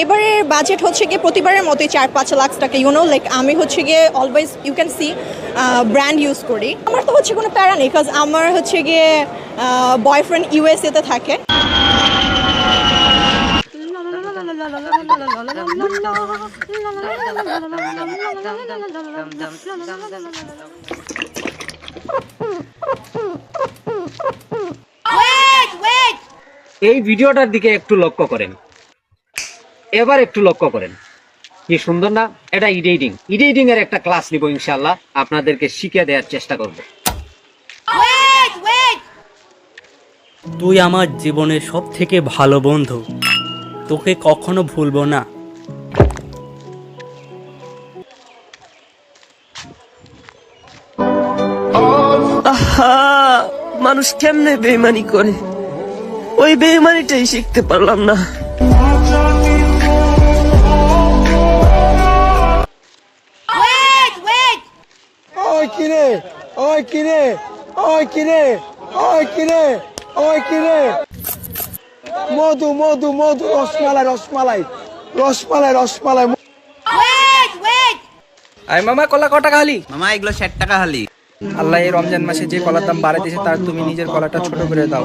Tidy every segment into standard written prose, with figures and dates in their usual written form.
এবারের বাজেট হচ্ছে গিয়ে প্রতিবারের মতোই 4-5 লাখ টাকা লাইক আমি হচ্ছে গিয়ে always you can see brand use করি। আমার তো হচ্ছে কোনো প্যারা নেই, বিকজ আমার হচ্ছে গিয়ে বয়ফ্রেন্ড ইউএসএতে থাকে। এই ভিডিওটার দিকে একটু লক্ষ্য করেন, এবার একটু লক্ষ্য করেন, কি সুন্দর না? এটা এডিটিং এর একটা ক্লাস নিব ইনশাআল্লাহ, আপনাদেরকে শিখিয়ে দেওয়ার চেষ্টা করব। তুই আমার জীবনের সব থেকে ভালো বন্ধু, তোকে কখনো ভুলবো না। মানুষ কেমনে বেইমানি করে, ওই বেইমানিটাই শিখতে পারলাম না। ওই কিরে, ওই কিরে, ওই কিরে, ওই কিরে, ওই কিরে, মধু মধু মধু, রসমালাই রসমালাই রসমালাই রসমালাই। আই মামা কলা কত টাকা হালি? মামা এগুলো 60 টাকা হালি। আল্লাহ এই রমজান মাসে যে কলার দাম বাড়াই দিয়েছে তার তুমি নিজের কলাটা ছোট করে দাও।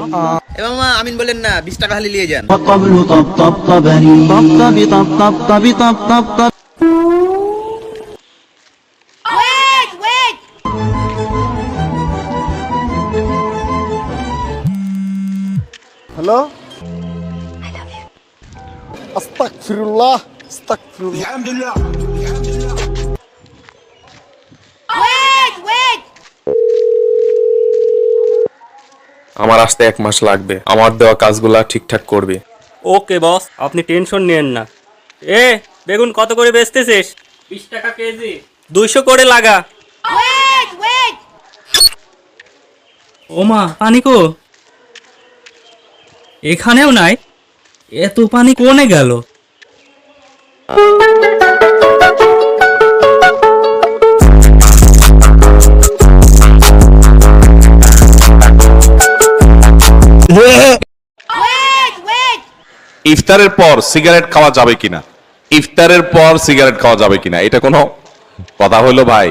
এ মামা আমিন বলেন না, 20 টাকা হালি নিয়ে যান। হ্যালো, আস্তাগফিরুল্লাহ আস্তাগফিরুল্লাহ। আমার আসতে 1 মাস লাগবে, আমার দেওয়া কাজগুলা ঠিকঠাক করবে। ওকে বস, আপনি টেনশন নেন না। এ বেগুন কত করে বেচতেছিস? 20 টাকা কেজি। 200 করে লাগা। ওমা, পানি কো? এখানেও নাই। এত পানি কোনে গেল? ইফতারের পর সিগারেট খাওয়া যাবে কিনা? ইফতারের পর সিগারেট খাওয়া যাবে কিনা, এটা কোনো কথা হলো ভাই?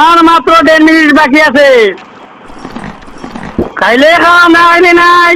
আর মাত্র 1.5 মিনিট বাকি আছে, খাইলে খাওয়া না হইলে নাই।